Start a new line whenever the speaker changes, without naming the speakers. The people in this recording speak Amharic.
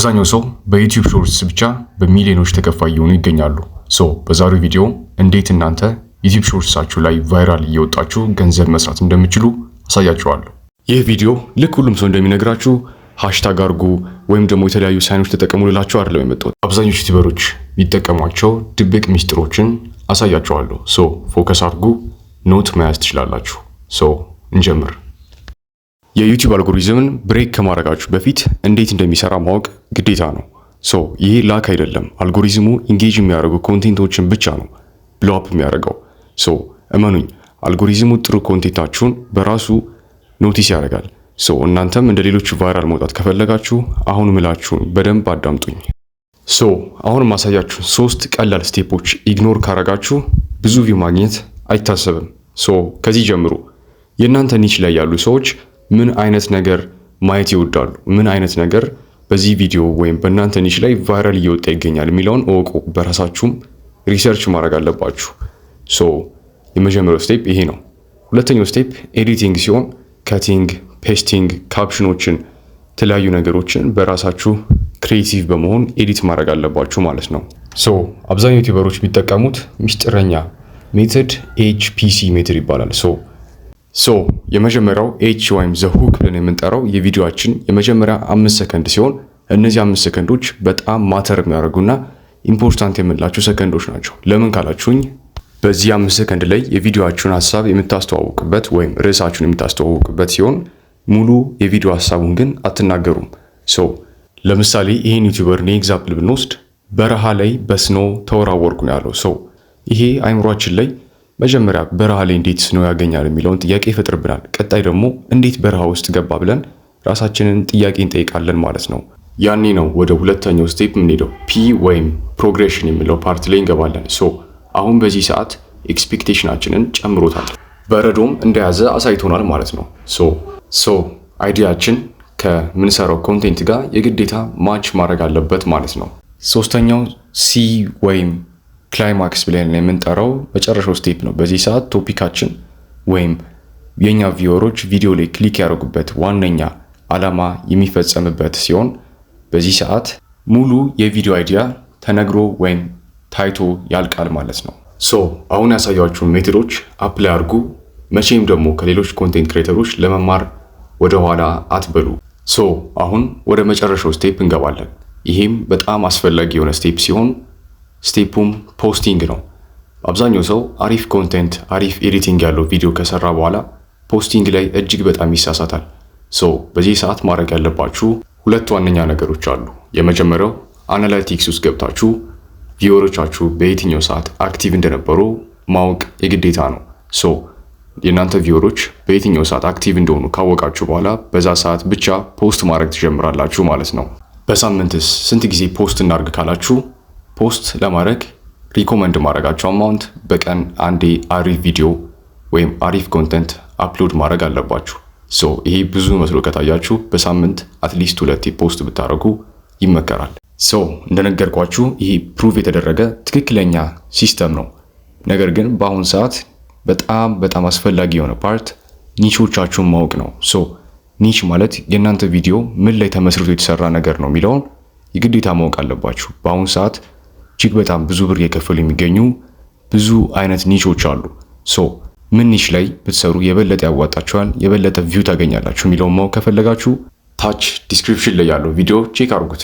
አብዛኛው ሰው በዩቲዩብ ሾርትስ ብቻ በሚሊዮኖች ተከፋይ እየሆኑ ይገኛሉ። በዛሬው ቪዲዮ እንዴት እናንተ ዩቲዩብ ሾርትሳችሁ ላይ ቫይራል እየወጣችሁ ገንዘብ መስራት እንደምትችሉ አሳያችኋለሁ። ይህ ቪዲዮ ልክ ሁሉም ሰው እንደሚነግራችሁ ሃሽታግ አድርጉ ወይም ደግሞ የተለያዩ ሳይኖች ተጠቀሙ ልላችሁ አይደለም የመጣሁት። አብዛኞቹ ዩቲዩበሮች የሚጠቀሟቸው ድብቅ ሚስጥሮችን አሳያችኋለሁ። ፎከስ አድርጉ፣ ኖት መያዝ ትችላላችሁ። እንጀምር። የዩቲዩብ አልጎሪዝምን ብሬክ ከማድረጋችሁ በፊት እንዴት እንደሚሰራ ማወቅ ግዴታ ነው። ይሄ ላክ አይደለም። አልጎሪዝሙ ኢንጌጅ የሚያደርጉ ኮንቴንቶችን ብቻ ነው ብሎ አፕ የሚያደርገው። እመኑኝ፣ አልጎሪዝሙ ጥሩ ኮንቴንታችሁን በራሱ ኖቲስ ያደርጋል። እናንተም እንደ ሌሎች ቫይራል መውጣት ከፈለጋችሁ አሁን ምላችሁን በደንብ አዳምጡኝ። አሁን ማሳያችሁ 3 ቀላል ስቴፖች ኢግኖር ካረጋችሁ ብዙ ቪው ማግኘት አይታሰብም። ከዚህ ጀምሩ። የእናንተ ኒች ላይ ያሉ ሰዎች ምን አይነት ነገር ማየት ይወዳሉ፣ ምን አይነት ነገር በዚህ ቪዲዮ ወይም በእናንተ ኒች ላይ ቫይራል እየወጣ ይገኛል የሚለውን እወቁ። በራሳችሁም ሪሰርች ማድረግ አለባችሁ። የመጀመሪያው ስቴፕ ይሄ ነው። ሁለተኛው ስቴፕ ኤዲቲንግ ሲሆን ከቲንግ፣ ፔስቲንግ፣ ካፕሽኖችን፣ የተለያዩ ነገሮችን በራሳችሁ ክሬቲቭ በመሆን ኤዲት ማድረግ አለባችሁ ማለት ነው። አብዛኛው ዩቲዩበሮች የሚጠቀሙት ሚስጥረኛ ሜተድ ኤችፒሲ ሜተድ ይባላል። የመጀመሪያው ኤች ወይም ዘ ሁክ ብለን የምንጠራው የቪዲዮአችን የመጀመሪያ 5 ሰከንድ ሲሆን እነዚህ 5 ሰከንዶች በጣም ማተር የሚያደርጉና ኢምፖርታንት የምንላቸው ሰከንዶች ናቸው። ለምን ካላችሁኝ በዚህ 5 ሰከንድ ላይ የቪዲዮአችሁን ሀሳብ የምታስተዋውቁበት ወይም ርዕሳችሁን የምታስተዋውቁበት ሲሆን ሙሉ የቪዲዮ ሀሳቡን ግን አትናገሩም። ለምሳሌ ይሄን ዩቲዩበር እኔ ኤግዛምፕል ብንወስድ በረሃ ላይ በስኖ ተወራወርኩ ነው ያለው። ይሄ አይምሯችን ላይ መጀመሪያ በረሃ ላይ እንዴት ስኖ ያገኛል የሚለውን ጥያቄ ይፈጥርብናል። ቀጣይ ደግሞ እንዴት በረሃ ውስጥ ገባ ብለን ራሳችንን ጥያቄ እንጠይቃለን ማለት ነው። ያኔ ነው ወደ ሁለተኛው ስቴፕ የምንሄደው። ፒ ወይም ፕሮግሬሽን የሚለው ፓርት ላይ እንገባለን። አሁን በዚህ ሰዓት ኤክስፔክቴሽናችንን ጨምሮታል። በረዶም እንደያዘ አሳይቶናል ማለት ነው። አይዲያችን ከምንሰራው ኮንቴንት ጋር የግዴታ ማች ማድረግ አለበት ማለት ነው። ሶስተኛው ሲ ወይም ክላይማክስ ብለን የምንጠራው መጨረሻው ስቴፕ ነው። በዚህ ሰዓት ቶፒካችን ወይም የኛ ቪወሮች ቪዲዮ ላይ ክሊክ ያደርጉበት ዋነኛ ዓላማ የሚፈጸምበት ሲሆን በዚህ ሰዓት ሙሉ የቪዲዮ አይዲያ ተነግሮ ወይም ታይቶ ያልቃል ማለት ነው። አሁን ያሳያችሁን ሜቶዶች አፕላይ አድርጉ። መቼም ደግሞ ከሌሎች ኮንቴንት ክሬተሮች ለመማር ወደ ኋላ አትበሉ። አሁን ወደ መጨረሻው ስቴፕ እንገባለን። ይሄም በጣም አስፈላጊ የሆነ ስቴፕ ሲሆን ስቴፑም ፖስቲንግ ነው። አብዛኛው ሰው አሪፍ ኮንቴንት፣ አሪፍ ኤዲቲንግ ያለው ቪዲዮ ከሰራ በኋላ ፖስቲንግ ላይ እጅግ በጣም ይሳሳታል። በዚህ ሰዓት ማድረግ ያለባችሁ 2 ዋነኛ ነገሮች አሉ። የመጀመሪያው አናላይቲክስ ውስጥ ገብታችሁ ቪወሮቻችሁ በየትኛው ሰዓት አክቲቭ እንደነበሩ ማወቅ የግዴታ ነው። የእናንተ ቪወሮች በየትኛው ሰዓት አክቲቭ እንደሆኑ ካወቃችሁ በኋላ በዛ ሰዓት ብቻ ፖስት ማድረግ ትጀምራላችሁ ማለት ነው። በሳምንትስ ስንት ጊዜ ፖስት እናድርግ ካላችሁ ፖስት ለማድረግ ሪኮመንድ ማድረጋቸው አማውንት በቀን አንዴ አሪፍ ቪዲዮ ወይም አሪፍ ኮንተንት አፕሎድ ማድረግ አለባችሁ። ይሄ ብዙ መስሎ ከታያችሁ በሳምንት አትሊስት 2 ፖስት ብታደርጉ ይመከራል። እንደነገርኳችሁ ይሄ ፕሩቭ የተደረገ ትክክለኛ ሲስተም ነው። ነገር ግን በአሁን ሰዓት በጣም አስፈላጊ የሆነ ፓርት ኒቾቻችሁን ማወቅ ነው። ኒች ማለት የእናንተ ቪዲዮ ምን ላይ ተመስርቶ የተሰራ ነገር ነው የሚለውን የግዴታ ማወቅ አለባችሁ። በአሁን ሰዓት እጅግ በጣም ብዙ ብር የከፈሉ የሚገኙ ብዙ አይነት ኒቾች አሉ። ምን ኒች ላይ ብትሰሩ የበለጠ ያዋጣችኋል፣ የበለጠ ቪው ታገኛላችሁ የሚለውን ማወቅ ከፈለጋችሁ ታች ዲስክሪፕሽን ላይ ያለው ቪዲዮ ቼክ አድርጉት።